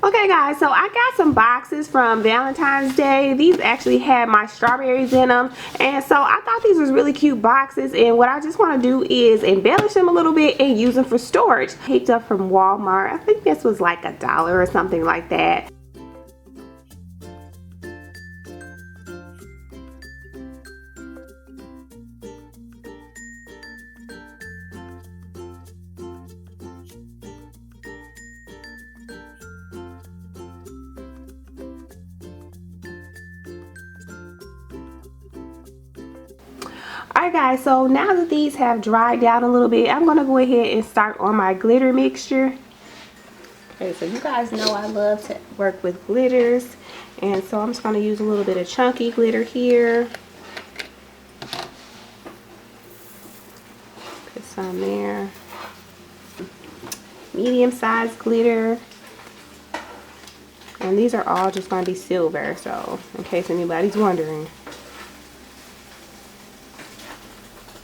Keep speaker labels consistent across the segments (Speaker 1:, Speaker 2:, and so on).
Speaker 1: Okay guys, so I got some boxes from Valentine's Day. These actually had my strawberries in them, and so I thought these was really cute boxes, and what I just want to do is embellish them a little bit and use them for storage. Picked up from Walmart. I think this was like $1 or something like that. Alright guys, so now that these have dried down a little bit, I'm going to go ahead and start on my glitter mixture. Okay, so you guys know I love to work with glitters, and so I'm just going to use a little bit of chunky glitter here. Put some there. Medium-sized glitter. And these are all just going to be silver, so in case anybody's wondering.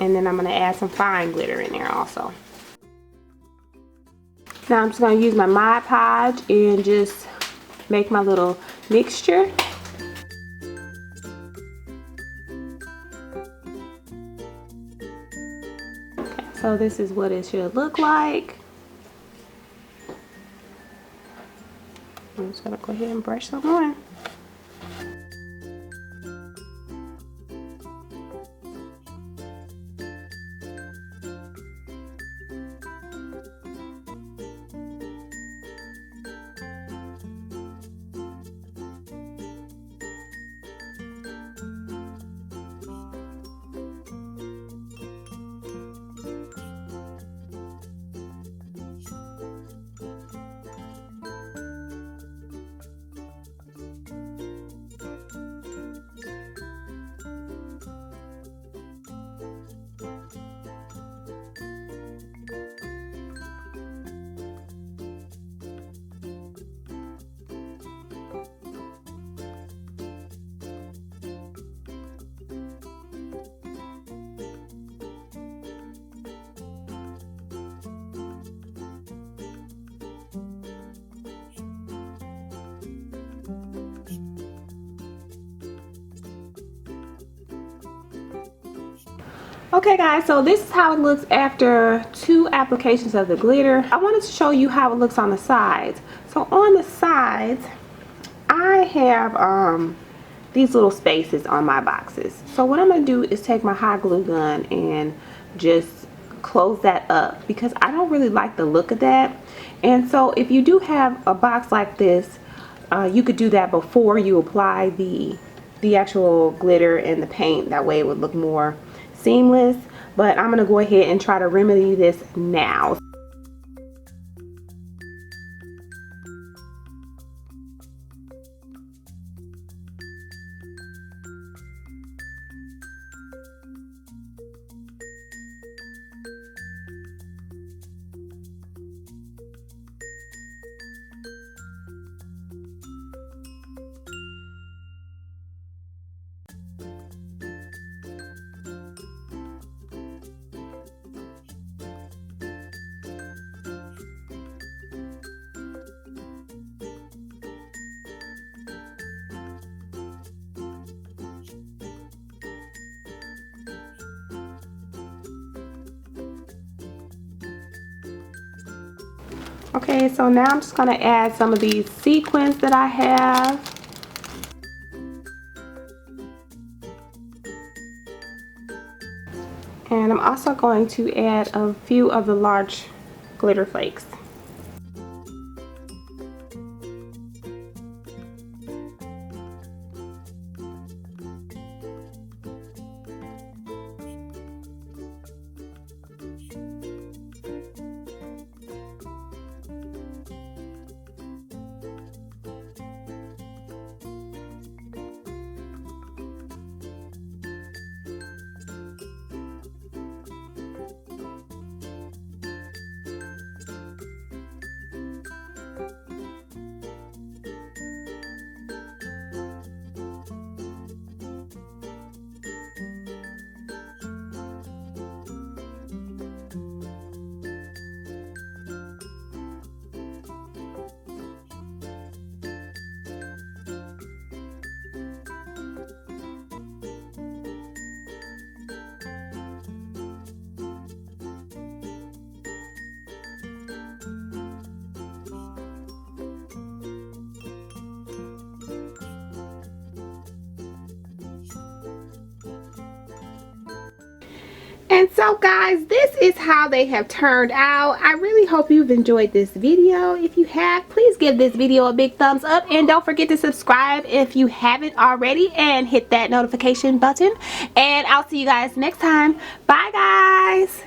Speaker 1: And then I'm going to add some fine glitter in there also. Now I'm just going to use my Mod Podge and just make my little mixture. Okay, so this is what it should look like. I'm just going to go ahead and brush some on. Okay guys, so this is how it looks after 2 applications of the glitter. I wanted to show you how it looks on the sides. So on the sides, I have these little spaces on my boxes. So what I'm going to do is take my hot glue gun and just close that up, because I don't really like the look of that. And so if you do have a box like this, you could do that before you apply the actual glitter and the paint. That way it would look more seamless, but I'm gonna go ahead and try to remedy this now. Okay, so now I'm just going to add some of these sequins that I have. And I'm also going to add a few of the large glitter flakes. And so guys, this is how they have turned out. I really hope you've enjoyed this video. If you have, please give this video a big thumbs up, and don't forget to subscribe if you haven't already, and hit that notification button. And I'll see you guys next time. Bye guys.